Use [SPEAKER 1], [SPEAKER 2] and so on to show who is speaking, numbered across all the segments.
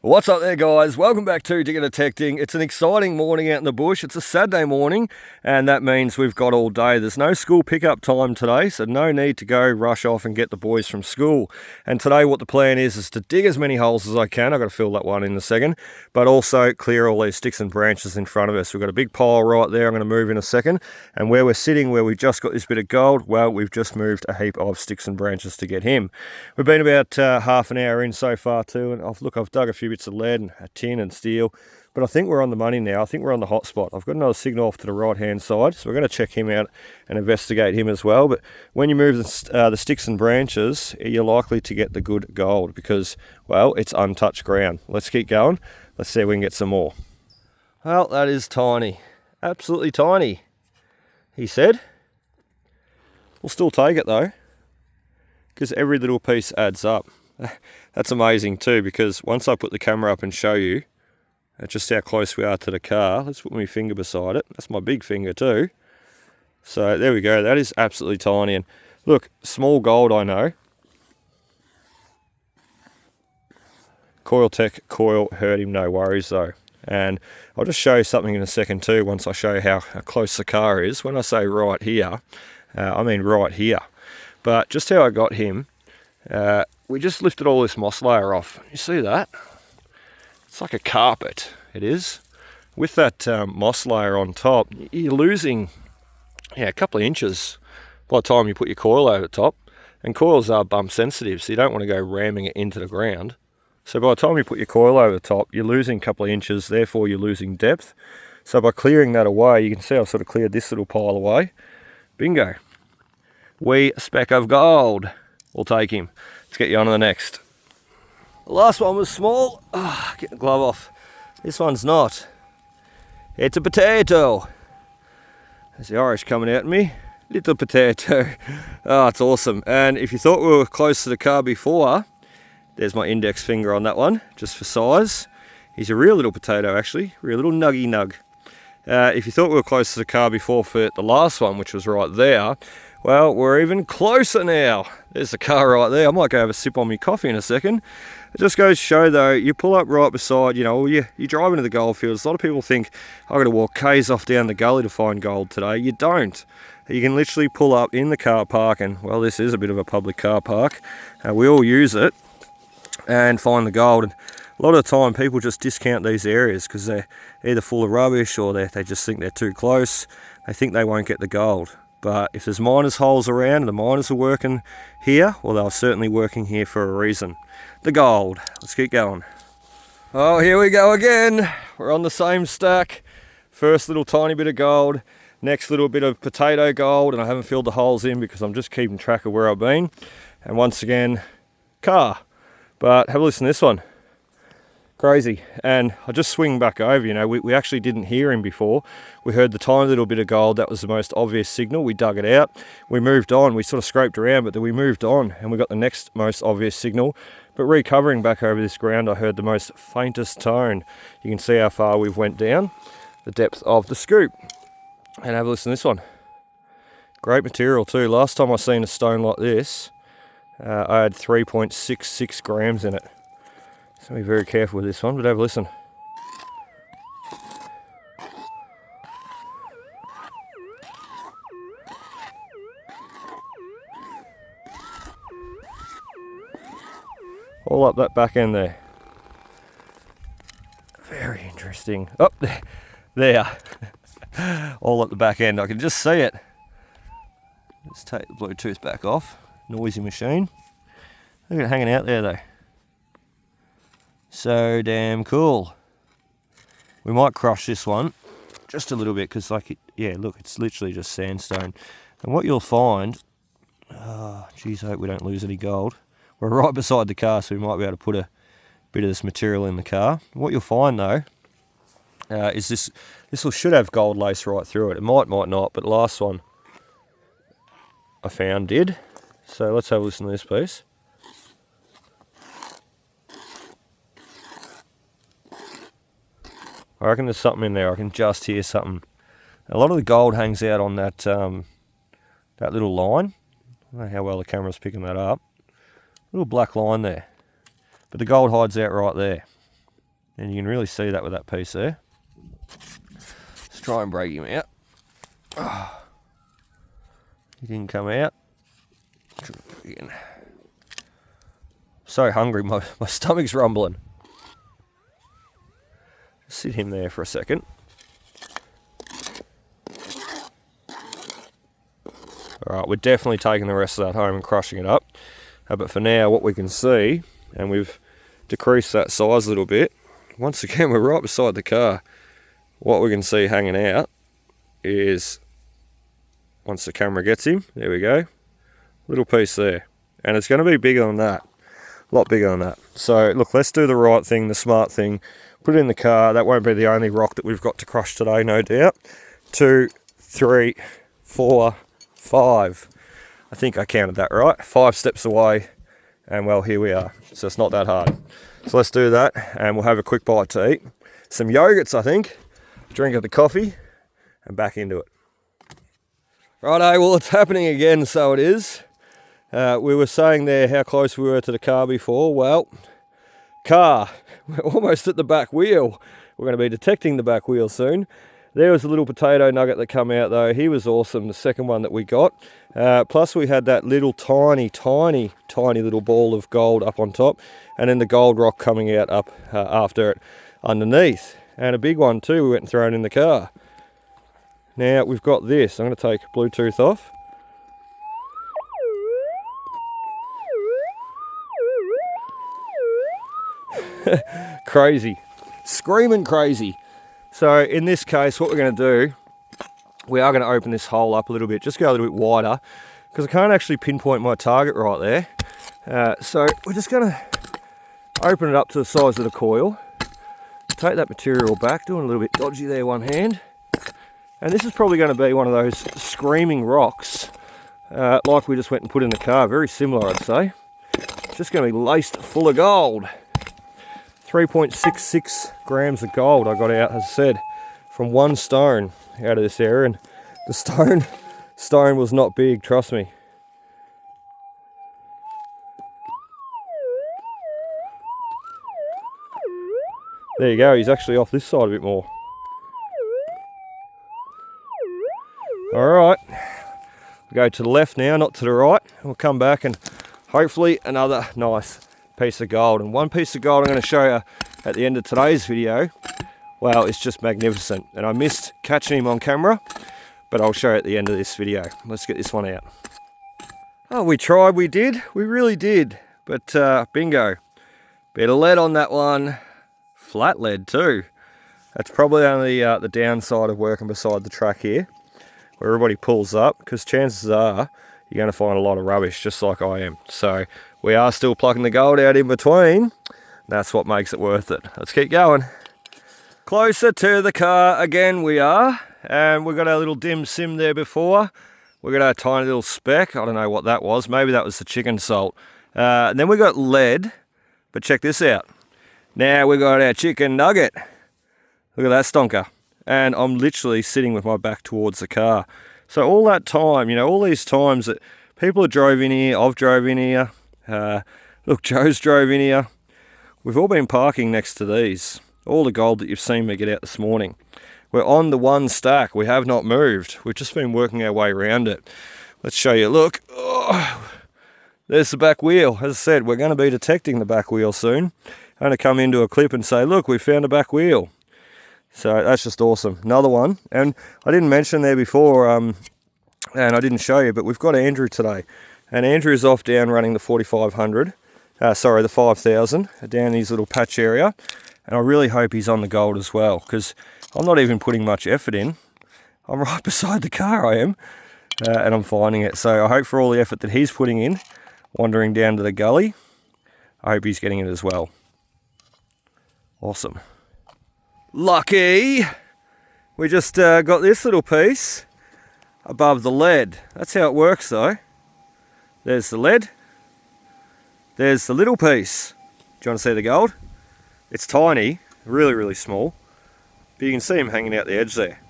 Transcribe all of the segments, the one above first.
[SPEAKER 1] What's up there, guys? Welcome back to Digger Detecting. It's an exciting morning out in the bush. It's a Saturday morning, and that means we've got all day. There's no school pickup time today, so no need to go rush off and get the boys from school. And today what the plan is to dig as many holes as I can. I've got to fill that one in a second, but also clear all these sticks and branches in front of us. We've got a big pile right there I'm going to move in a second, and where we're sitting, where we've just got this bit of gold, well, we've just moved a heap of sticks and branches to get him. We've been about half an hour in so far too, and I've dug a few bits of lead and a tin and steel, but I think we're on the money now. I think we're on the hot spot. I've got another signal off to the right hand side, so we're going to check him out and investigate him as well. But when you move the sticks and branches, you're likely to get the good gold because, well, it's untouched ground. Let's keep going. Let's see if we can get some more. Well, that is tiny, absolutely tiny, he said. We'll still take it though, because every little piece adds up. That's amazing too, because once I put the camera up and show you just how close we are to the car, let's put my finger beside it. That's my big finger too. So there we go. That is absolutely tiny. And look, small gold, I know. coiltek coil hurt him, no worries though. And I'll just show you something in a second too, once I show you how close the car is. When I say right here, I mean right here. But just how I got him, we just lifted all this moss layer off. You see that? It's like a carpet, it is. With that moss layer on top, you're losing a couple of inches by the time you put your coil over the top. And coils are bump sensitive, so you don't want to go ramming it into the ground. So by the time you put your coil over the top, you're losing a couple of inches, therefore you're losing depth. So by clearing that away, you can see I've sort of cleared this little pile away. Bingo. Wee speck of gold. We'll take him. Let's get you on to the next. The last one was small. Get the glove off. This one's not. It's a potato. There's the Irish coming out at me. Little potato. Oh, it's awesome. And if you thought we were close to the car before, there's my index finger on that one, just for size. He's a real little potato, actually. Real little nuggy nug. If you thought we were close to the car before for the last one, which was right there, well, we're even closer now. There's the car right there. I might go have a sip on my coffee in a second. It just goes to show though, you pull up right beside, you drive into the gold fields. A lot of people think, I've got to walk k's off down the gully to find gold today. You don't. You can literally pull up in the car park, and well, this is a bit of a public car park. We all use it and find the gold. And a lot of the time people just discount these areas because they're either full of rubbish or they just think they're too close. They think they won't get the gold. But if there's miners' holes around and the miners are working here, well, they're certainly working here for a reason. The gold. Let's keep going. Oh, here we go again. We're on the same stack. First little tiny bit of gold. Next little bit of potato gold. And I haven't filled the holes in because I'm just keeping track of where I've been. And once again, car. But have a listen to this one. Crazy. And I'll just swing back over, we actually didn't hear him before. We heard the tiny little bit of gold. That was the most obvious signal. We dug it out. We moved on. We sort of scraped around, but then we moved on and we got the next most obvious signal. But recovering back over this ground, I heard the most faintest tone. You can see how far we've went down, the depth of the scoop. And have a listen to this one. Great material too. Last time I seen a stone like this, I had 3.66 grams in it. So be very careful with this one, but have a listen. All up that back end there. Very interesting. Oh, there. All up the back end. I can just see it. Let's take the Bluetooth back off. Noisy machine. Look at it hanging out there though. So damn cool. We might crush this one just a little bit because look, it's literally just sandstone. And what you'll find, geez, I hope we don't lose any gold. We're right beside the car, so we might be able to put a bit of this material in the car. What you'll find though, is this should have gold lace right through it. It might not, but the last one I found did. So let's have a listen to this piece. I reckon there's something in there. I can just hear something. A lot of the gold hangs out on that that little line. I don't know how well the camera's picking that up. Little black line there. But the gold hides out right there. And you can really see that with that piece there. Let's try and break him out. Oh, he didn't come out. Again. So hungry, my stomach's rumbling. Sit him there for a second. Alright, we're definitely taking the rest of that home and crushing it up. But for now, what we can see, and we've decreased that size a little bit, once again, we're right beside the car. What we can see hanging out is, once the camera gets him, there we go, little piece there. And it's going to be bigger than that, a lot bigger than that. So look, let's do the right thing, the smart thing, put it in the car. That won't be the only rock that we've got to crush today, no doubt. 2, 3, 4, 5. I think I counted that right. 5 steps away, and well, here we are. So it's not that hard. So let's do that, and we'll have a quick bite to eat. Some yogurts, I think. Drink of the coffee, and back into it. Righto, well, it's happening again, so it is. We were saying there how close we were to the car before. Well, car, we're almost at the back wheel. We're going to be detecting the back wheel soon. There was a little potato nugget that come out though. He was awesome, the second one that we got. Plus we had that little tiny little ball of gold up on top, and then the gold rock coming out up after it underneath. And a big one too, we went and thrown in the car. Now we've got this. I'm going to take Bluetooth off. Crazy. Screaming crazy. So in this case, what we're going to do, we are going to open this hole up a little bit, just go a little bit wider, because I can't actually pinpoint my target right there. So we're just going to open it up to the size of the coil, take that material back, doing a little bit dodgy there one hand, and this is probably going to be one of those screaming rocks, like we just went and put in the car, very similar I'd say. It's just going to be laced full of gold. 3.66 grams of gold I got out, as I said, from one stone out of this area, and the stone was not big, trust me. There you go, he's actually off this side a bit more. Alright, we'll go to the left now, not to the right. We'll come back and hopefully another nice piece of gold. And one piece of gold I'm going to show you at the end of today's video, well, it's just magnificent. And I missed catching him on camera, but I'll show you at the end of this video. Let's get this one out. Oh, we tried, we did, we really did. But bingo, bit of lead on that one. Flat lead too. That's probably only the downside of working beside the track here, where everybody pulls up, because chances are you're going to find a lot of rubbish, just like I am. So we are still plucking the gold out in between. That's what makes it worth it. Let's keep going. Closer to the car again we are, and we've got our little dim sim there before. We've got our tiny little speck. I don't know what that was. Maybe that was the chicken salt. And then we got lead, but check this out. Now we got our chicken nugget. Look at that stonker. And I'm literally sitting with my back towards the car. So all that time, you know, all these times that people have drove in here, I've drove in here, look, Joe's drove in here. We've all been parking next to these. All the gold that you've seen me get out this morning. We're on the one stack. We have not moved. We've just been working our way around it. Let's show you. Look, oh, there's the back wheel. As I said, we're going to be detecting the back wheel soon. I'm going to come into a clip and say, look, we found a back wheel. So that's just awesome. Another one. And I didn't mention there before, and I didn't show you, but we've got Andrew today. And Andrew's off down running the 4500, the 5000, down his little patch area. And I really hope he's on the gold as well, because I'm not even putting much effort in. I'm right beside the car, I am, and I'm finding it. So I hope for all the effort that he's putting in, wandering down to the gully, I hope he's getting it as well. Awesome. Lucky! We just got this little piece above the lead. That's how it works though. There's the lead. There's the little piece. Do you want to see the gold? It's tiny, really, really small. But you can see him hanging out the edge there.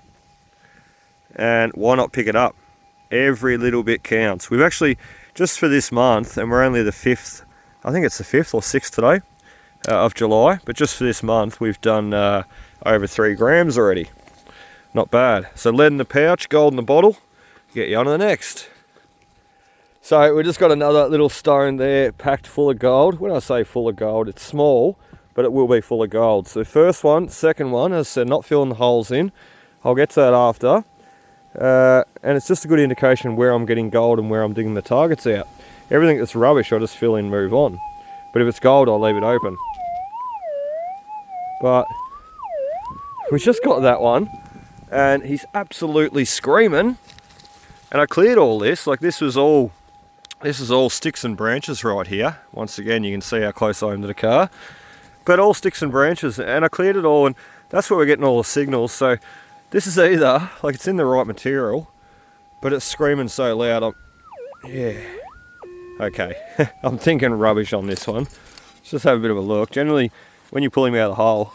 [SPEAKER 1] And why not pick it up? Every little bit counts. We've actually, just for this month, and we're only the 5th, I think it's the 5th or 6th today. of July, but just for this month we've done over 3 grams already. Not bad. So lead in the pouch, gold in the bottle. Get you on to the next. So we just got another little stone there packed full of gold. When I say full of gold, it's small, but it will be full of gold. So first one, second one, as I said, not filling the holes in. I'll get to that after. And it's just a good indication where I'm getting gold and where I'm digging the targets out. Everything that's rubbish, I'll just fill in, move on. But if it's gold, I'll leave it open. But we just got that one, and he's absolutely screaming. And I cleared all this, like this is all sticks and branches right here. Once again, you can see how close I am to the car. But all sticks and branches, and I cleared it all, and that's where we're getting all the signals. So this is either, like it's in the right material, but it's screaming so loud, yeah. Okay, I'm thinking rubbish on this one. Let's just have a bit of a look. Generally, when you pull him out of the hole,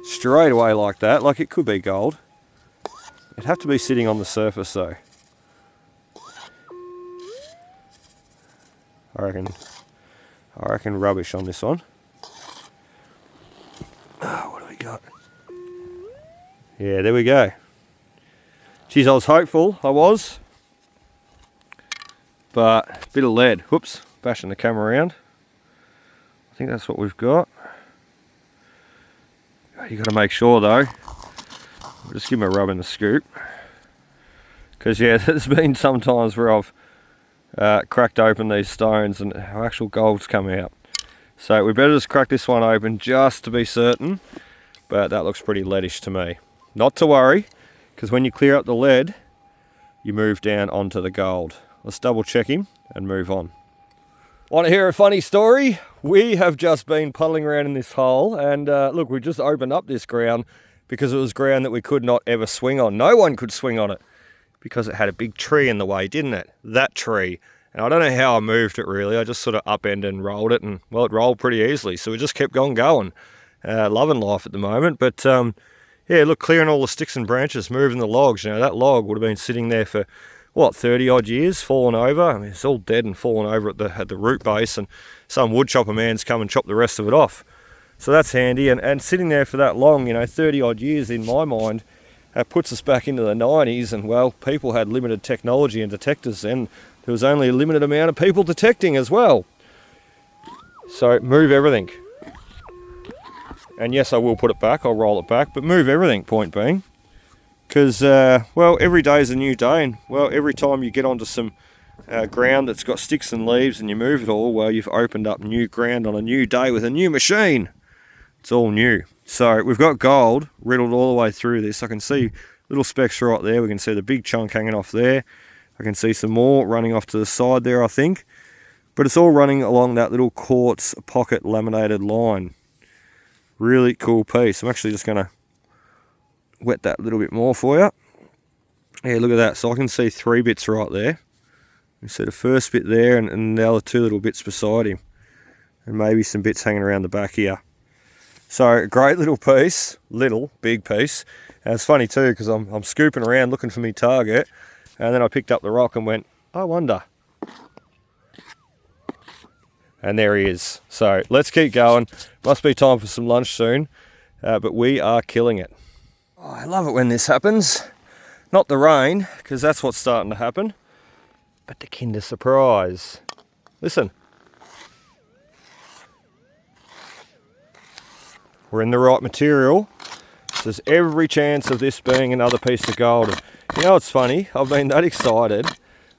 [SPEAKER 1] straight away like that, like it could be gold. It'd have to be sitting on the surface though. I reckon rubbish on this one. Oh, what do we got? Yeah, there we go. Geez, I was hopeful, I was. But a bit of lead. Whoops, bashing the camera around. I think that's what we've got. You got to make sure though. I'll just give him a rub in the scoop. Because yeah, there's been some times where I've cracked open these stones and actual gold's come out. So we better just crack this one open just to be certain. But that looks pretty leadish to me. Not to worry, because when you clear up the lead, you move down onto the gold. Let's double check him and move on. Want to hear a funny story? We have just been puddling around in this hole, and look, we just opened up this ground because it was ground that we could not ever swing on. No one could swing on it because it had a big tree in the way, didn't it? That tree. And I don't know how I moved it really. I just sort of upended and rolled it, and well, it rolled pretty easily. So we just kept on going. Loving life at the moment. But yeah, look, clearing all the sticks and branches, moving the logs. You know, that log would have been sitting there for what, 30 odd years, fallen over. I mean, it's all dead and fallen over at the root base, and some wood chopper man's come and chopped the rest of it off. So that's handy, and sitting there for that long, you know, 30 odd years in my mind, puts us back into the 90s, and well, people had limited technology and detectors, and there was only a limited amount of people detecting as well. So move everything. And yes, I will put it back, I'll roll it back, but move everything, point being. Because, well, every day is a new day, and, well, every time you get onto some ground that's got sticks and leaves and you move it all, well, you've opened up new ground on a new day with a new machine. It's all new. So we've got gold riddled all the way through this. I can see little specks right there. We can see the big chunk hanging off there. I can see some more running off to the side there, I think. But it's all running along that little quartz pocket laminated line. Really cool piece. I'm actually just going to wet that a little bit more for you. Yeah, look at that. So I can see 3 bits right there. You see the first bit there, and the other 2 little bits beside him. And maybe some bits hanging around the back here. So a great little piece. Big piece. And it's funny too, because I'm scooping around looking for my target, and then I picked up the rock and went, I wonder. And there he is. So let's keep going. Must be time for some lunch soon, but we are killing it. Oh, I love it when this happens. Not the rain, because that's what's starting to happen, but the Kinder Surprise. Listen. We're in the right material. So there's every chance of this being another piece of gold. You know what's funny? I've been that excited.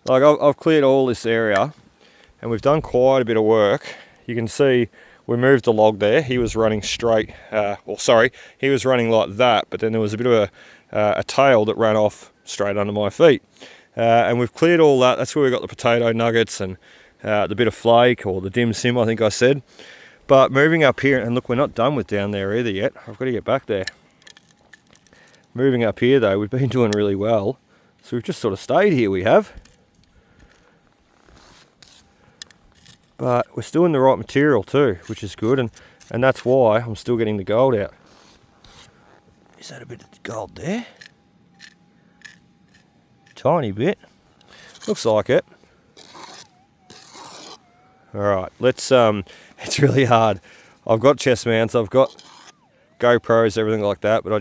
[SPEAKER 1] Like I've cleared all this area, and we've done quite a bit of work. You can see we moved the log there. He was running straight, he was running like that, but then there was a bit of a tail that ran off straight under my feet. And we've cleared all that. That's where we got the potato nuggets and the bit of flake, or the dim sim, I think I said. But moving up here, and look, we're not done with down there either yet. I've got to get back there. Moving up here though, we've been doing really well. So we've just sort of stayed here, we have. But we're still in the right material too, which is good, and that's why I'm still getting the gold out. Is that a bit of gold there? Tiny bit. Looks like it. Alright, let's, it's really hard. I've got chest mounts, I've got GoPros, everything like that, but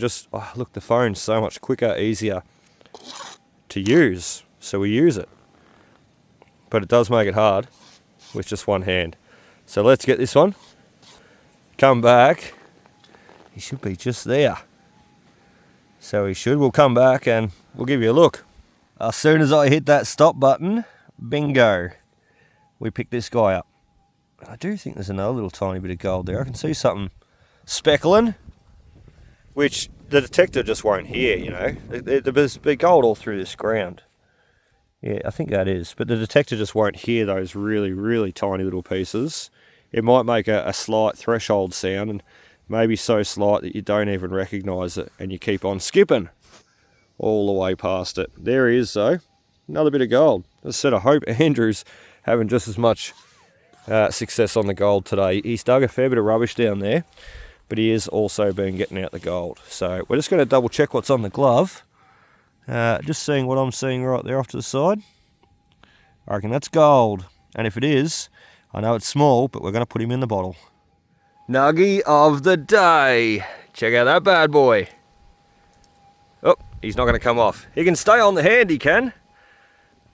[SPEAKER 1] look, the phone's so much quicker, easier to use, so we use it. But it does make it hard with just one hand. So let's get this one, come back, he should be just there. So he should, we'll come back and we'll give you a look. As soon as I hit that stop button, bingo, we picked this guy up. I do think there's another little tiny bit of gold there. I can see something speckling, which the detector just won't hear, you know. There's gold all through this ground. Yeah, I think that is. But the detector just won't hear those really, really tiny little pieces. It might make a slight threshold sound, and maybe so slight that you don't even recognise it, and you keep on skipping all the way past it. There he is, though. Another bit of gold. As I said, I hope Andrew's having just as much success on the gold today. He's dug a fair bit of rubbish down there, but he is also been getting out the gold. So we're just going to double check what's on the glove. Just seeing what I'm seeing right there off to the side. I reckon that's gold. And if it is, I know it's small, but we're going to put him in the bottle. Nuggie of the day. Check out that bad boy. Oh, he's not going to come off. He can stay on the hand, he can.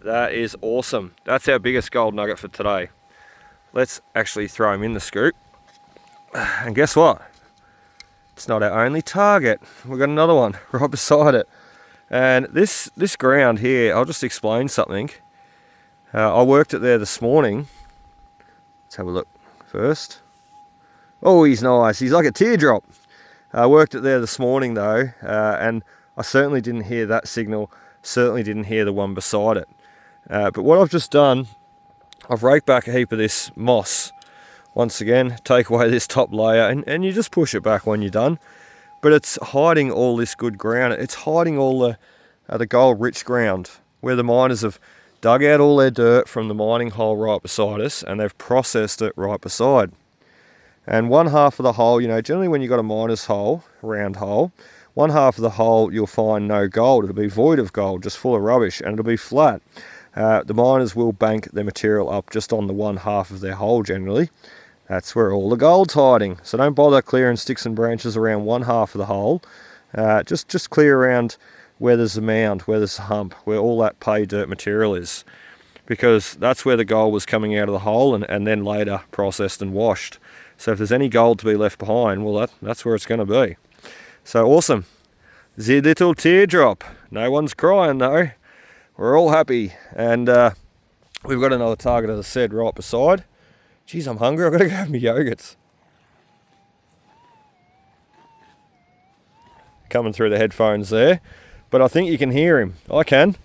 [SPEAKER 1] That is awesome. That's our biggest gold nugget for today. Let's actually throw him in the scoop. And guess what? It's not our only target. We've got another one right beside it. And this ground here, I'll just explain something. I worked it there this morning. Let's have a look first. Oh, he's nice. He's like a teardrop. I worked it there this morning though, and I certainly didn't hear that signal. Certainly didn't hear the one beside it. But what I've just done, I've raked back a heap of this moss. Once again, take away this top layer, and you just push it back when you're done. But it's hiding all this good ground. It's hiding all the gold-rich ground, where the miners have dug out all their dirt from the mining hole right beside us, and they've processed it right beside. And one half of the hole, you know, generally when you've got a miner's hole, round hole, one half of the hole you'll find no gold. It'll be void of gold, just full of rubbish, and it'll be flat. The miners will bank their material up just on the one half of their hole generally. That's where all the gold's hiding. So don't bother clearing sticks and branches around one half of the hole. Just clear around where there's a mound, where there's a hump, where all that pay dirt material is. Because that's where the gold was coming out of the hole and then later processed and washed. So if there's any gold to be left behind, well that's where it's going to be. So awesome. The little teardrop. No one's crying though. We're all happy, and we've got another target, as I said, right beside. Geez, I'm hungry. I've got to go have my yogurts. Coming through the headphones there, but I think you can hear him. I can.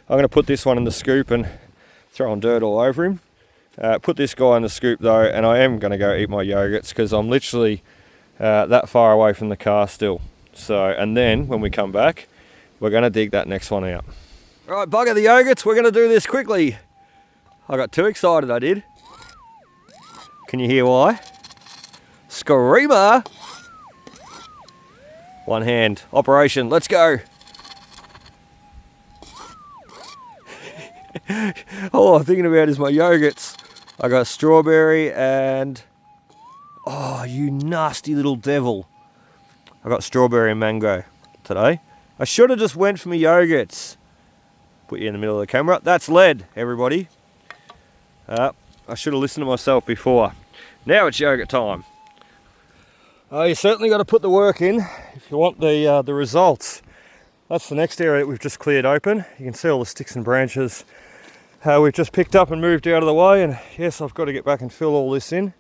[SPEAKER 1] I'm going to put this one in the scoop and throw on dirt all over him. Put this guy in the scoop though, and I am going to go eat my yogurts because I'm literally that far away from the car still. So, and then when we come back, we're going to dig that next one out. Right, bugger the yogurts, we're going to do this quickly. I got too excited, I did. Can you hear why? Screamer! One hand, operation, let's go. All I'm thinking about is my yogurts. I got strawberry and... Oh, you nasty little devil. I got strawberry and mango today. I should have just went for my yogurts. Put you in the middle of the camera. That's lead, everybody. I should have listened to myself before. Now it's yogurt time. You certainly got to put the work in if you want the results. That's the next area that we've just cleared open. You can see all the sticks and branches we've just picked up and moved out of the way. And yes, I've got to get back and fill all this in.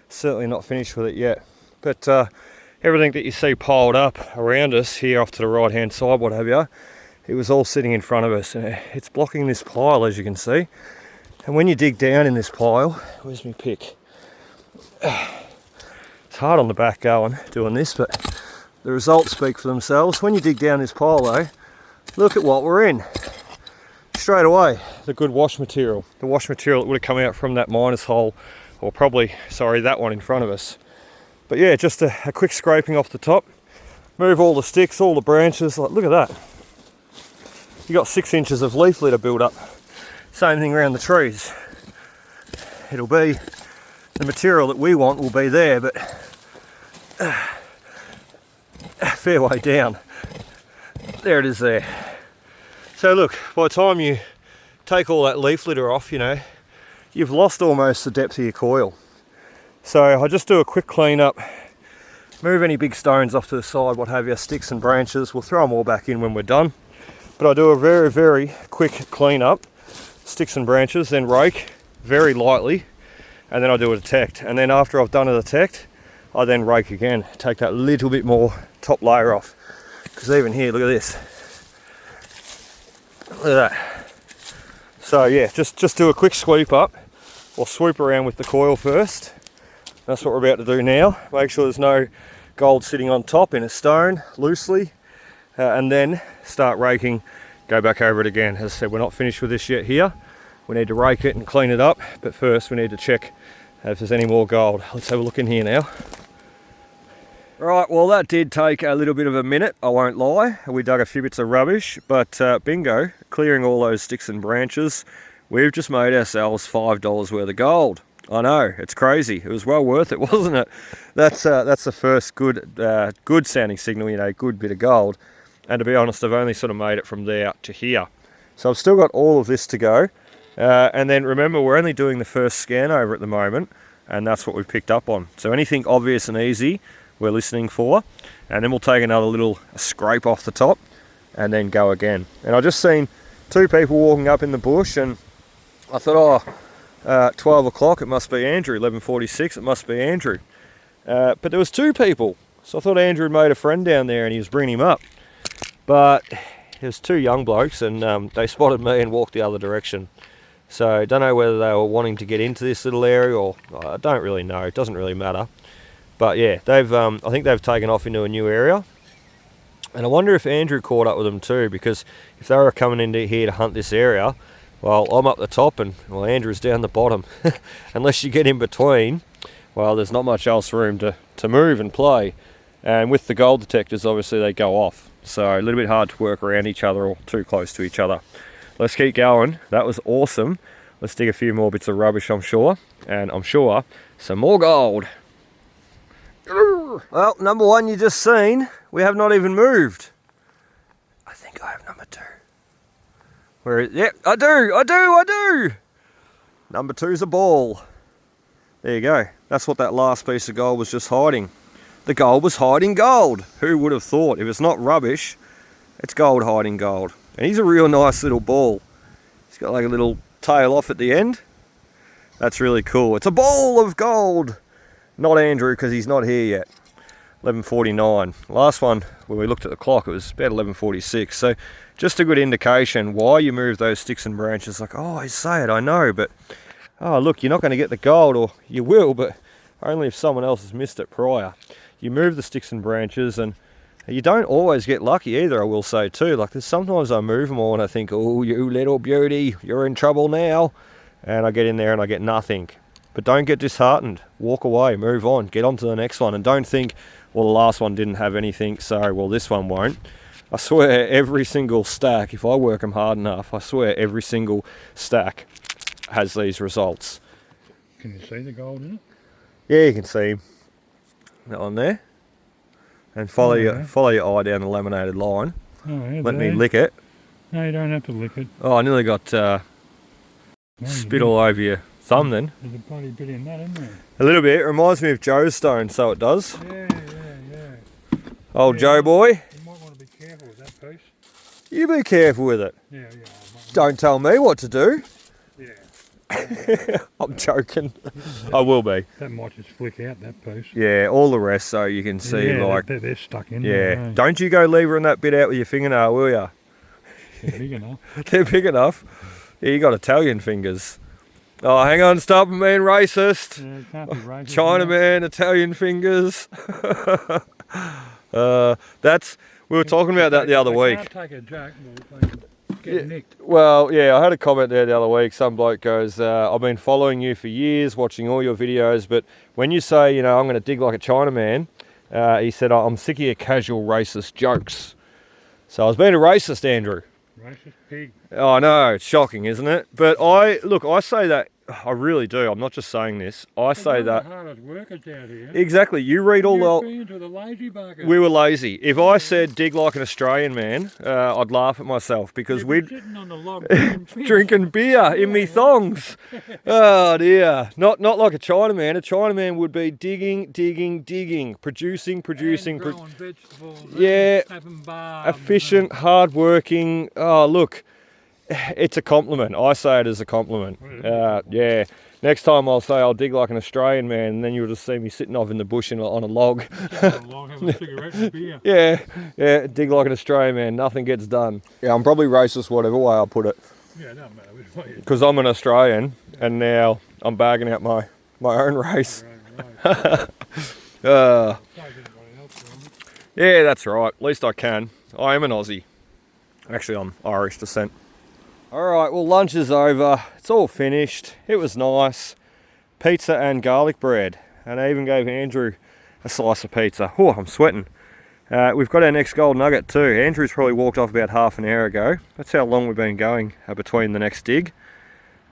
[SPEAKER 1] Certainly not finished with it yet. But everything that you see piled up around us here off to the right hand side, what have you, it was all sitting in front of us. And it's blocking this pile, as you can see. And when you dig down in this pile, where's my pick? It's hard on the back doing this, but the results speak for themselves. When you dig down this pile though, look at what we're in. Straight away, the good wash material. The wash material that would have come out from that miner's hole, or probably, sorry, that one in front of us. But yeah, just a quick scraping off the top. Move all the sticks, all the branches, like look at that. You got 6 inches of leaf litter build up. Same thing around the trees. It'll be the material that we want will be there, but fair way down. There it is there. So look, by the time you take all that leaf litter off, you know, you've lost almost the depth of your coil. So I just do a quick clean up, move any big stones off to the side, what have you, sticks and branches. We'll throw them all back in when we're done. But I do a very, very quick clean up, sticks and branches, then rake very lightly, and then I do a detect. And then after I've done a detect, I then rake again, take that little bit more top layer off. Because even here, look at this. Look at that. So yeah, just do a quick sweep up, or swoop around with the coil first. That's what we're about to do now. Make sure there's no gold sitting on top in a stone loosely, and then start raking, go back over it again. As I said, we're not finished with this yet here. We need to rake it and clean it up, but first we need to check if there's any more gold. Let's have a look in here now. Right, well that did take a little bit of a minute, I won't lie. We dug a few bits of rubbish, but bingo, clearing all those sticks and branches, we've just made ourselves $5 worth of gold. I know, it's crazy. It was well worth it, wasn't it? That's the first good sounding signal, you know, good bit of gold. And to be honest, I've only sort of made it from there to here. So I've still got all of this to go. And then remember, we're only doing the first scan over at the moment, and that's what we've picked up on. So anything obvious and easy, we're listening for. And then we'll take another little scrape off the top, and then go again. And I just seen two people walking up in the bush, and I thought, oh, 12 o'clock, it must be Andrew. 11:46, it must be Andrew. But there was two people, so I thought Andrew had made a friend down there and he was bringing him up. But there's two young blokes, and they spotted me and walked the other direction. So I don't know whether they were wanting to get into this little area, or I don't really know. It doesn't really matter. But yeah, they've I think they've taken off into a new area. And I wonder if Andrew caught up with them too, because if they were coming into here to hunt this area, well, I'm up the top and, well, Andrew's down the bottom. Unless you get in between, well, there's not much else room to move and play. And with the gold detectors, obviously they go off. So a little bit hard to work around each other or too close to each other. Let's keep going. That was awesome. Let's dig a few more bits of rubbish, I'm sure. And I'm sure some more gold. Well, number one you just seen, we have not even moved. I think I have number two. Where is, yep, I do. Number two's a ball. There you go. That's what that last piece of gold was just hiding. The gold was hiding gold. Who would have thought? If it's not rubbish, it's gold hiding gold. And he's a real nice little ball. He's got like a little tail off at the end. That's really cool. It's a ball of gold. Not Andrew, because he's not here yet. 11:49. Last one, when we looked at the clock, it was about 11:46. So just a good indication why you move those sticks and branches. Like, oh, I say it, I know, but oh, look, you're not going to get the gold, or you will, but only if someone else has missed it prior. You move the sticks and branches, and you don't always get lucky either, I will say too. Like, there's sometimes I move them all and I think, oh, you little beauty, you're in trouble now. And I get in there and I get nothing. But don't get disheartened. Walk away, move on, get on to the next one. And don't think, well, the last one didn't have anything, so, well, this one won't. I swear every single stack, if I work them hard enough, I swear every single stack has these results.
[SPEAKER 2] Can you see the gold in it?
[SPEAKER 1] Yeah, you can see that one there. And follow your eye down the laminated line.
[SPEAKER 2] Oh, yeah,
[SPEAKER 1] let me lick it.
[SPEAKER 2] No, you don't have to lick it.
[SPEAKER 1] Oh, I nearly got spit all over your thumb then.
[SPEAKER 2] There's a bloody bit in that, isn't there?
[SPEAKER 1] A little bit. It reminds me of Joe's stone, so it does.
[SPEAKER 2] Yeah.
[SPEAKER 1] Old yeah, Joe boy.
[SPEAKER 2] You might want to be careful with that piece.
[SPEAKER 1] You be careful with it.
[SPEAKER 2] Yeah.
[SPEAKER 1] Don't tell me what to do.
[SPEAKER 2] Yeah.
[SPEAKER 1] I'm joking. I will be.
[SPEAKER 2] That might just flick out, that piece.
[SPEAKER 1] Yeah, all the rest, so you can see,
[SPEAKER 2] yeah,
[SPEAKER 1] like...
[SPEAKER 2] They're stuck in
[SPEAKER 1] yeah.
[SPEAKER 2] there.
[SPEAKER 1] Don't you go levering that bit out with your fingernail, will ya?
[SPEAKER 2] They're big enough.
[SPEAKER 1] They're big enough. Yeah, you got Italian fingers. Oh, hang on, stop being racist.
[SPEAKER 2] Yeah, it can't be racist.
[SPEAKER 1] Chinaman, Italian fingers. We were talking about that the other week.
[SPEAKER 2] Can't take a joke, they can get nicked.
[SPEAKER 1] Well, yeah, I had a comment there the other week. Some bloke goes, I've been following you for years, watching all your videos, but when you say, you know, I'm going to dig like a Chinaman, he said, I'm sick of your casual racist jokes. So I was being a racist, Andrew.
[SPEAKER 2] Racist pig.
[SPEAKER 1] Oh, I know, it's shocking, isn't it? But I say that I really do. I'm not just saying this. I say
[SPEAKER 2] The
[SPEAKER 1] that.
[SPEAKER 2] hardest workers out here.
[SPEAKER 1] Exactly. You read all
[SPEAKER 2] You've
[SPEAKER 1] the...
[SPEAKER 2] been to the lazy bucket.
[SPEAKER 1] We were lazy. If I said dig like an Australian man, I'd laugh at myself because
[SPEAKER 2] You'd be
[SPEAKER 1] we'd
[SPEAKER 2] sitting on the log drinking piss.
[SPEAKER 1] drinking beer in me thongs. Oh dear. Not like a Chinaman. A Chinaman would be digging, producing.
[SPEAKER 2] And growing vegetables.
[SPEAKER 1] Yeah.
[SPEAKER 2] And having barbs
[SPEAKER 1] Efficient, hard-working. Oh, look. It's a compliment. I say it as a compliment. Yeah. Next time I'll say I'll dig like an Australian man, and then you'll just see me sitting off in the bush on a log.
[SPEAKER 2] having a log, having a cigarette and beer.
[SPEAKER 1] Yeah, dig like an Australian man. Nothing gets done. Yeah, I'm probably racist whatever way I put it.
[SPEAKER 2] Yeah, no matter which way you
[SPEAKER 1] Because I'm an Australian, and now I'm bagging out my own race.
[SPEAKER 2] Right.
[SPEAKER 1] Uh,
[SPEAKER 2] Take anybody else from it.
[SPEAKER 1] yeah, that's right. At least I can. I am an Aussie. Actually, I'm Irish descent. Alright, well lunch is over. It's all finished. It was nice. Pizza and garlic bread. And I even gave Andrew a slice of pizza. Oh, I'm sweating. We've got our next gold nugget too. Andrew's probably walked off about half an hour ago. That's how long we've been going between the next dig.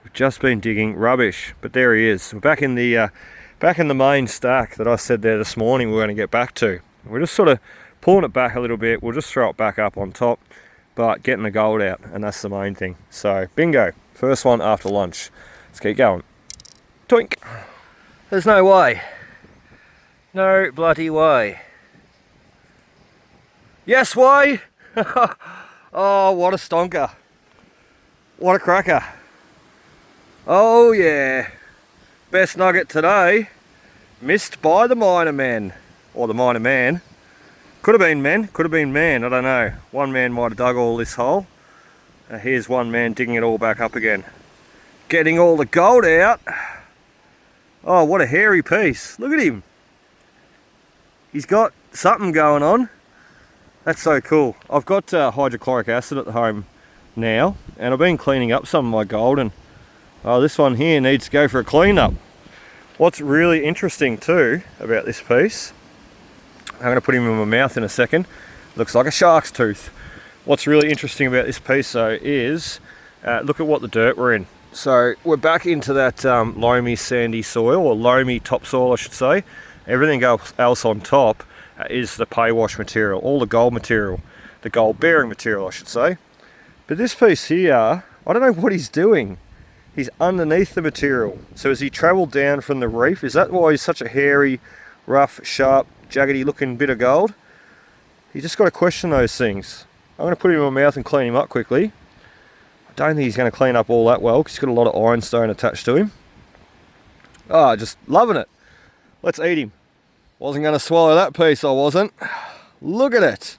[SPEAKER 1] We've just been digging rubbish, but there he is. We're back in the main stack that I said there this morning we're going to get back to. We're just sort of pulling it back a little bit. We'll just throw it back up on top, but getting the gold out, and that's the main thing. So bingo, first one after lunch. Let's keep going. Twink. There's no way. No bloody way. Yes way. Oh, what a stonker. What a cracker. Oh yeah. Best nugget today. Missed by the miner men. Or the miner man. Could have been men, could have been man, I don't know. One man might have dug all this hole. Here's one man digging it all back up again. Getting all the gold out. Oh, what a hairy piece. Look at him. He's got something going on. That's so cool. I've got hydrochloric acid at home now, and I've been cleaning up some of my gold, and this one here needs to go for a clean up. What's really interesting too about this piece, I'm going to put him in my mouth in a second. Looks like a shark's tooth. What's really interesting about this piece though is, look at what the dirt we're in. So we're back into that loamy sandy soil, or loamy topsoil I should say. Everything else on top is the pay wash material, all the gold material, the gold bearing material I should say. But this piece here, I don't know what he's doing. He's underneath the material. So has he travelled down from the reef? Is that why he's such a hairy, rough, sharp, jaggedy looking bit of gold? You just got to question those things. I'm going to put him in my mouth and clean him up quickly. I don't think he's going to clean up all that well because he's got a lot of ironstone attached to him. Oh, just loving it. Let's eat him. Wasn't going to swallow that piece, I wasn't. Look at it.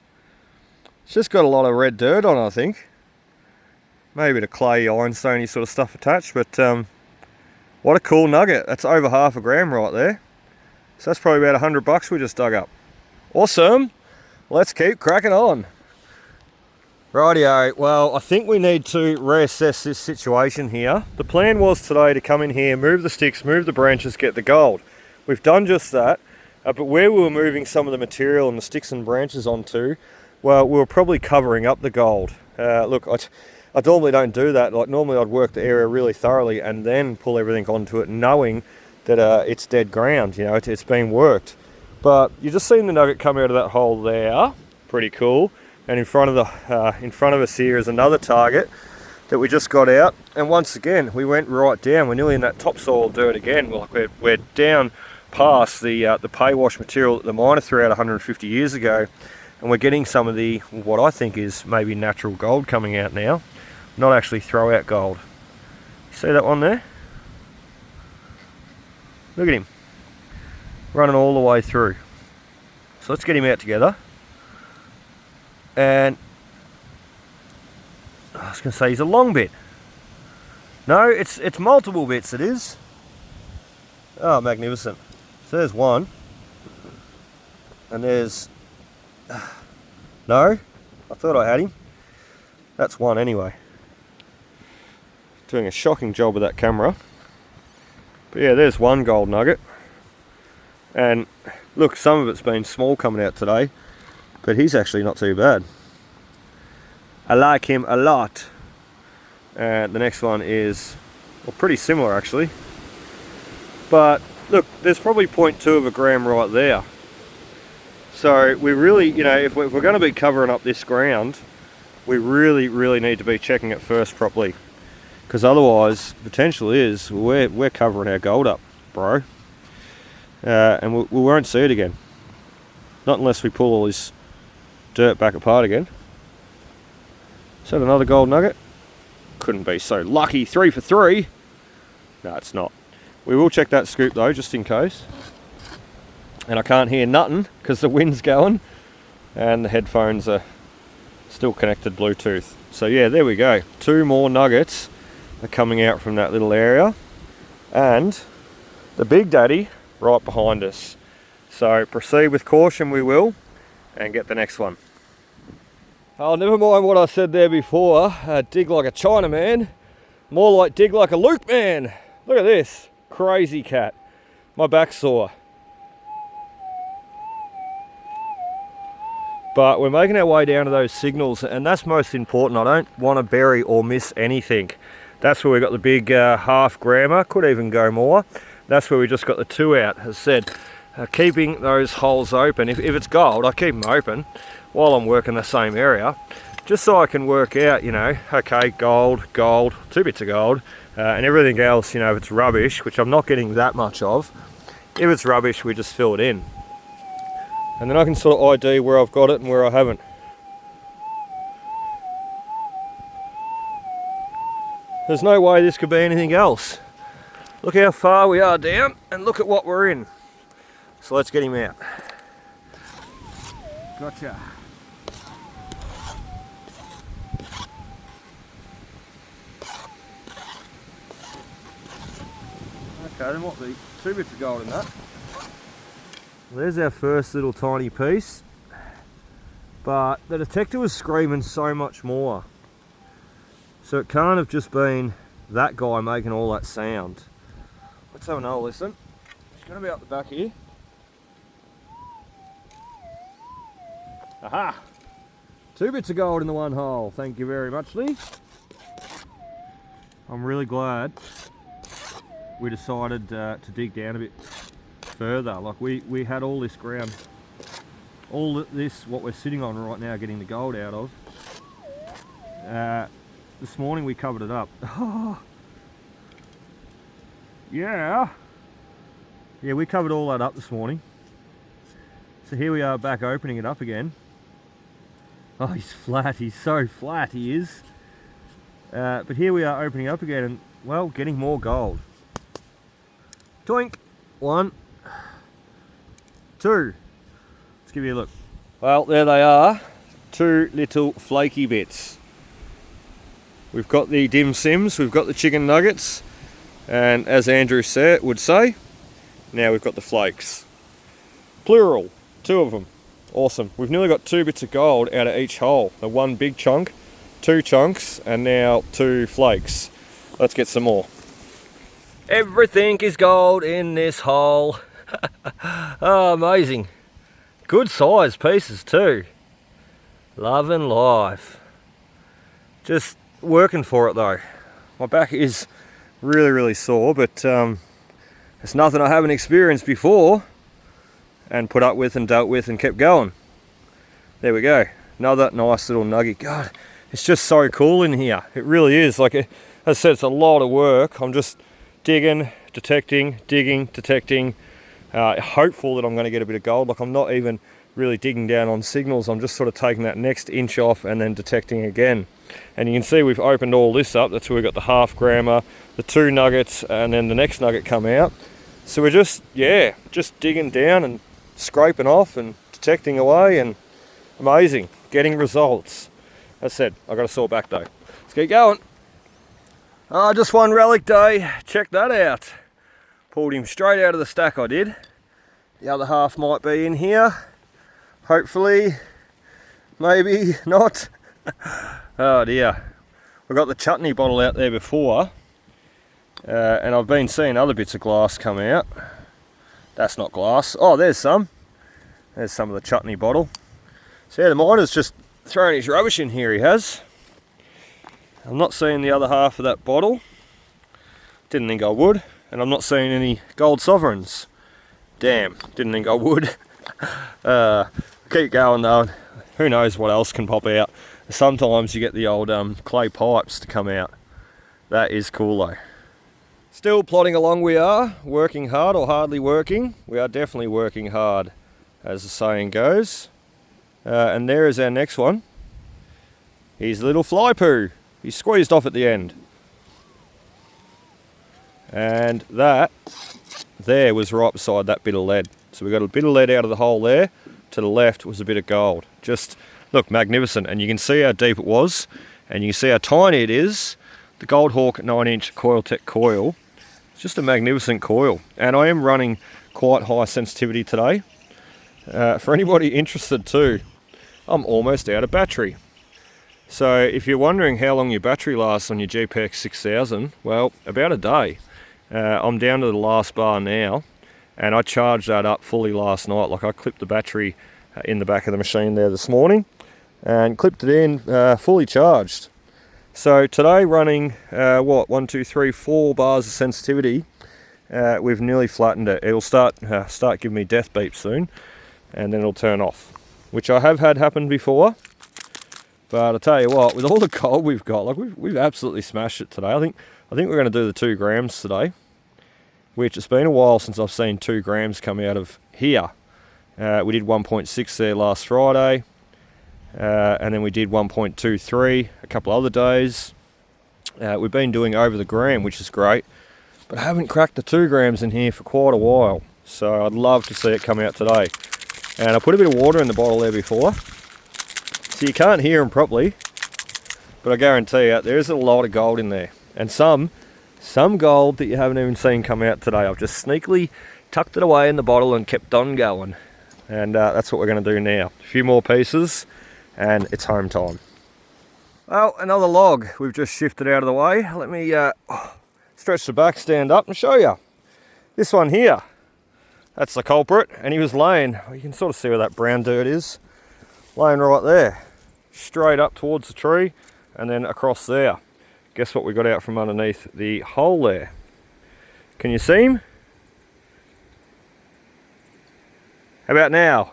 [SPEAKER 1] It's just got a lot of red dirt on it, I think. Maybe a bit of clay, ironstone sort of stuff attached, but what a cool nugget. That's over half a gram right there. So that's probably about $100 we just dug up. Awesome. Let's keep cracking on. Rightio, well, I think we need to reassess this situation here. The plan was today to come in here, move the sticks, move the branches, get the gold. We've done just that, but where we were moving some of the material and the sticks and branches onto, well, we were probably covering up the gold. Look, I normally don't do that. Like normally I'd work the area really thoroughly and then pull everything onto it, knowing that it's dead ground, you know, it's been worked. But you just seen the nugget come out of that hole there, pretty cool. And in front of us here is another target that we just got out. And once again, we went right down. We're nearly in that topsoil dirt again. We're down past the pay wash material that the miner threw out 150 years ago, and we're getting some of the what I think is maybe natural gold coming out now, not actually throw out gold. See that one there? Look at him running all the way through. So let's get him out together. And I was going to say he's a long bit. No, it's multiple bits. It is. Oh, magnificent. So there's one, and there's no. I thought I had him. That's one anyway. Doing a shocking job with that camera. But yeah, there's one gold nugget. And look, some of it's been small coming out today, but he's actually not too bad. I like him a lot. The next one is Well, pretty similar actually. But look, there's probably 0.2 of a gram right there. So we really, you know, if we're going to be covering up this ground, we really need to be checking it first properly. Because otherwise, potential is we're covering our gold up, bro. And we won't see it again. Not unless we pull all this dirt back apart again. Is that another gold nugget? Couldn't be so lucky. 3 for 3. No, it's not. We will check that scoop though, just in case. And I can't hear nothing because the wind's going and the headphones are still connected Bluetooth. So yeah, there we go. 2 more nuggets are coming out from that little area. And the big daddy right behind us. So proceed with caution we will, and get the next one. Oh, never mind what I said there before. Dig like a Chinaman. More like dig like a Luke man. Look at this. Crazy cat. My back's sore. But we're making our way down to those signals, and that's most important. I don't want to bury or miss anything. That's where we got the big half grammer, could even go more. That's where we just got the 2 out, as said. Keeping those holes open. If it's gold, I keep them open while I'm working the same area, just so I can work out, you know, okay, gold, 2 bits of gold, and everything else, you know, if it's rubbish, which I'm not getting that much of, if it's rubbish, we just fill it in. And then I can sort of ID where I've got it and where I haven't. There's no way this could be anything else. Look how far we are down, and look at what we're in. So let's get him out. Gotcha. Okay, there might be 2 bits of gold in that. There's our first little tiny piece. But the detector was screaming so much more. So it can't have just been that guy making all that sound. Let's have another listen. It's going to be up the back here. Aha! 2 bits of gold in the one hole. Thank you very much, Lee. I'm really glad we decided to dig down a bit further. Like we had all this ground, all this what we're sitting on right now, getting the gold out of. This morning we covered it up. Oh, yeah, we covered all that up this morning. So here we are back opening it up again. Oh, he's flat. He's so flat, he is. But here we are opening up again and, well, getting more gold. Toink. 1, 2. Let's give you a look. Well, there they are. 2 little flaky bits. We've got the dim sims, we've got the chicken nuggets, and as Andrew would say, now we've got the flakes. Plural. 2 of them. Awesome. We've nearly got 2 bits of gold out of each hole. The 1 big chunk, 2 chunks, and now 2 flakes. Let's get some more. Everything is gold in this hole. Oh, amazing. Good size pieces too. Loving life. Just working for it though. My back is really sore, but it's nothing I haven't experienced before and put up with and dealt with and kept going. There we go. Another nice little nugget. God, it's just so cool in here. It really is. Like, as I said, it's a lot of work. I'm just digging, detecting, digging, detecting. Hopeful that I'm going to get a bit of gold. Like, I'm not even really digging down on signals. I'm just sort of taking that next inch off and then detecting again. And you can see we've opened all this up. That's where we've got the half grammer, the 2 nuggets, and then the next nugget come out. So we're just, yeah, just digging down and scraping off and detecting away, and amazing, getting results. As I said, I got a sore back though. Let's keep going. Just one relic day. Check that out. Pulled him straight out of the stack, I did. The other half might be in here. Hopefully, maybe not. Oh dear. We've got the chutney bottle out there before. And I've been seeing other bits of glass come out. That's not glass. Oh, there's some. There's some of the chutney bottle. So yeah, the miner's just thrown his rubbish in here, he has. I'm not seeing the other half of that bottle. Didn't think I would. And I'm not seeing any gold sovereigns. Damn, didn't think I would. Keep going though. Who knows what else can pop out. Sometimes you get the old clay pipes to come out. That is cool though. Still plodding along we are, working hard or hardly working. We are definitely working hard, as the saying goes. And there is our next one. He's a little fly poo. He's squeezed off at the end. And that there was right beside that bit of lead. So we got a bit of lead out of the hole there. To the left was a bit of gold. Just look, magnificent. And you can see how deep it was, and you can see how tiny it is. The Goldhawk 9-inch coiltek coil. It's just a magnificent coil. And I am running quite high sensitivity today. For anybody interested too, I'm almost out of battery. So if you're wondering how long your battery lasts on your GPX 6000, well, about a day. I'm down to the last bar now, and I charged that up fully last night. Like, I clipped the battery in the back of the machine there this morning and clipped it in fully charged. So today running what, 1, 2, 3, 4 bars of sensitivity. We've nearly flattened it. It'll start giving me death beeps soon, and then it'll turn off, which I have had happen before. But I tell you what, with all the gold we've got, like we've absolutely smashed it today. I think we're going to do the 2 grams today, which it's been a while since I've seen 2 grams come out of here. We did 1.6 there last Friday, and then we did 1.23 a couple other days. We've been doing over the gram, which is great, but I haven't cracked the 2 grams in here for quite a while. So I'd love to see it come out today. And I put a bit of water in the bottle there before, so you can't hear them properly, but I guarantee you there is a lot of gold in there. And some gold that you haven't even seen come out today. I've just sneakily tucked it away in the bottle and kept on going. And that's what we're going to do now. A few more pieces and it's home time. Well, another log we've just shifted out of the way. Let me stretch the back, stand up and show you. This one here, that's the culprit, and he was laying, you can sort of see where that brown dirt is, laying right there, straight up towards the tree and then across there. Guess what we got out from underneath the hole there? Can you see him? How about now?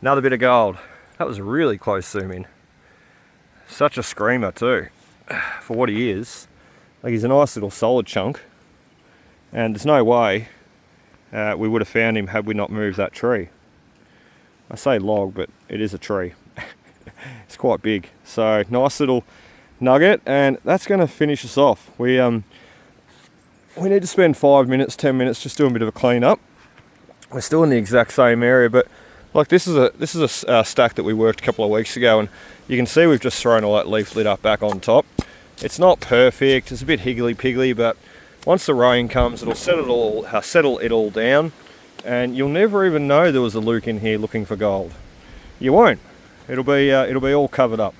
[SPEAKER 1] Another bit of gold. That was a really close zoom in. Such a screamer too, for what he is. Like, he's a nice little solid chunk, and there's no way we would have found him had we not moved that tree. I say log, but it is a tree. It's quite big. So nice little nugget, and that's going to finish us off. We need to spend 5 minutes, 10 minutes just doing a bit of a clean up. We're still in the exact same area, but like this is a stack that we worked a couple of weeks ago, and you can see we've just thrown all that leaf litter back on top. It's not perfect, it's a bit higgly-piggly, but once the rain comes, it'll settle it all down, and you'll never even know there was a luke in here looking for gold. You won't. It'll be all covered up.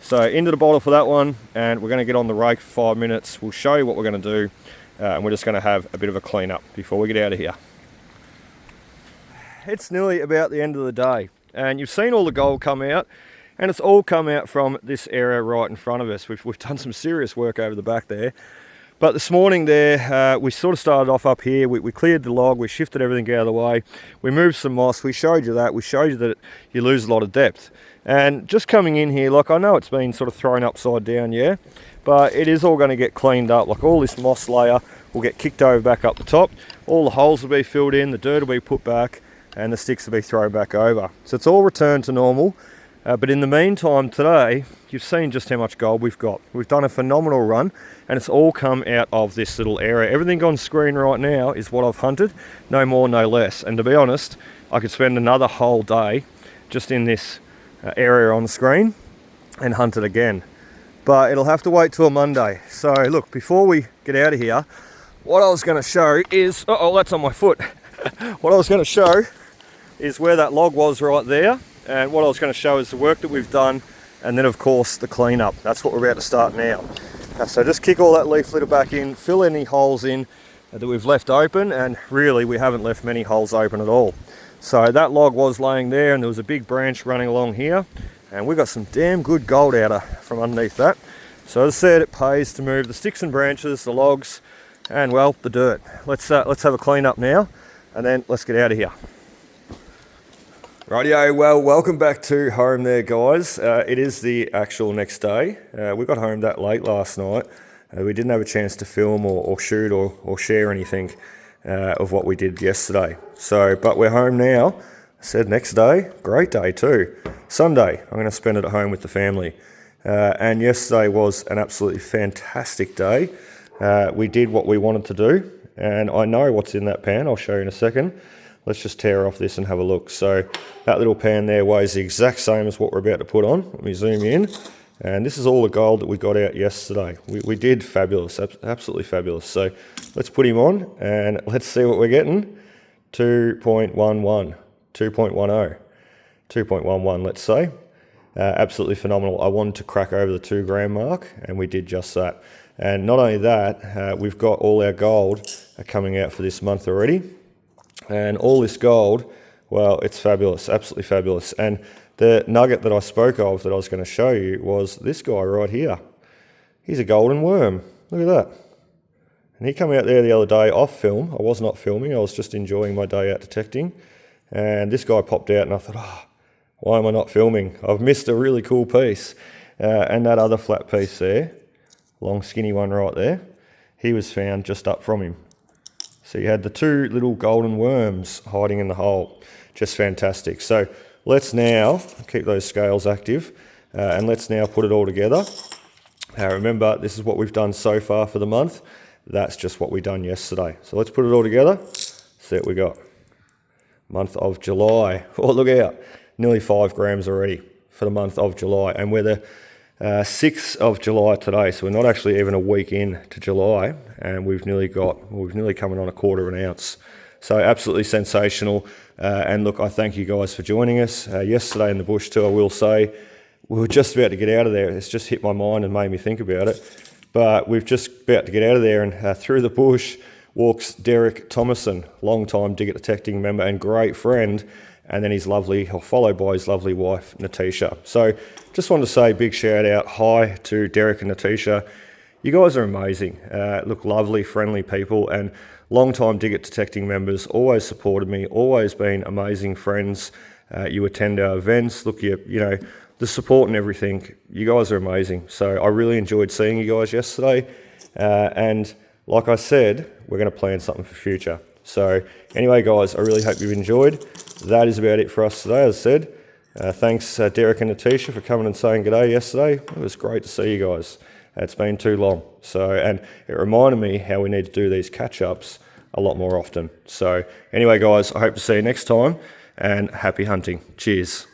[SPEAKER 1] So into the bottle for that one, and we're going to get on the rake for 5 minutes. We'll show you what we're going to do, and we're just going to have a bit of a clean up before we get out of here. It's nearly about the end of the day, and you've seen all the gold come out, and it's all come out from this area right in front of us. We've done some serious work over the back there. But this morning there, we sort of started off up here. We cleared the log, we shifted everything out of the way, we moved some moss, we showed you that, you lose a lot of depth. And just coming in here, like, I know it's been sort of thrown upside down, yeah, but it is all going to get cleaned up. Like, all this moss layer will get kicked over back up the top, all the holes will be filled in, the dirt will be put back, and the sticks will be thrown back over. So it's all returned to normal. But in the meantime today, you've seen just how much gold we've got. We've done a phenomenal run, and it's all come out of this little area. Everything on screen right now is what I've hunted, no more, no less. And to be honest, I could spend another whole day just in this area on the screen and hunt it again. But it'll have to wait till Monday. So look, before we get out of here, what I was going to show is, oh, that's on my foot. What I was going to show is where that log was right there. And what I was going to show is the work that we've done, and then of course the cleanup. That's what we're about to start now. So just kick all that leaf litter back in, fill any holes in that we've left open, and really we haven't left many holes open at all. So that log was laying there, and there was a big branch running along here, and we got some damn good gold out from underneath that. So as I said, it pays to move the sticks and branches, the logs, and well, the dirt. Let's have a clean up now, and then let's get out of here. Rightio, well, welcome back to home there, guys. It is the actual next day. We got home that late last night. We didn't have a chance to film or shoot or share anything of what we did yesterday. But we're home now. I said next day, great day too. Sunday, I'm going to spend it at home with the family. And yesterday was an absolutely fantastic day. We did what we wanted to do, and I know what's in that pan. I'll show you in a second. Let's just tear off this and have a look. So that little pan there weighs the exact same as what we're about to put on. Let me zoom in. And this is all the gold that we got out yesterday. We did fabulous, absolutely fabulous. So let's put him on and let's see what we're getting. 2.11, 2.10, 2.11, let's say. Absolutely phenomenal. I wanted to crack over the 2 gram mark, and we did just that. And not only that, we've got all our gold coming out for this month already. And all this gold, well, it's fabulous, absolutely fabulous. And the nugget that I spoke of that I was going to show you was this guy right here. He's a golden worm. Look at that. And he came out there the other day off film. I was not filming. I was just enjoying my day out detecting. And this guy popped out and I thought, why am I not filming? I've missed a really cool piece. And that other flat piece there, long skinny one right there, he was found just up from him. So you had the 2 little golden worms hiding in the hole. Just fantastic. So let's now keep those scales active and let's now put it all together. Remember, this is what we've done so far for the month. That's just what we done yesterday. So let's put it all together. See what we got. Month of July. Oh, look out. Nearly 5 grams already for the month of July. And we're the 6th of July today, so we're not actually even a week in to July, and we've nearly coming on a 1/4 ounce. So absolutely sensational. And look, I thank you guys for joining us. Yesterday in the bush too, I will say, we were just about to get out of there. It's just hit my mind and made me think about it. But we've just about to get out of there, and through the bush walks Derek Thomason, long-time digger detecting member and great friend. And then followed by his lovely wife, Natisha. So just wanted to say a big shout out, hi to Derek and Natisha. You guys are amazing. Look, lovely, friendly people, and long-time digger detecting members, always supported me, always been amazing friends. You attend our events, look, you know, the support and everything. You guys are amazing. So I really enjoyed seeing you guys yesterday. And like I said, we're going to plan something for future. So anyway, guys, I really hope you've enjoyed. That is about it for us today, as I said. Thanks, Derek and Natisha, for coming and saying good day yesterday. It was great to see you guys. It's been too long. And it reminded me how we need to do these catch-ups a lot more often. So anyway, guys, I hope to see you next time, and happy hunting. Cheers.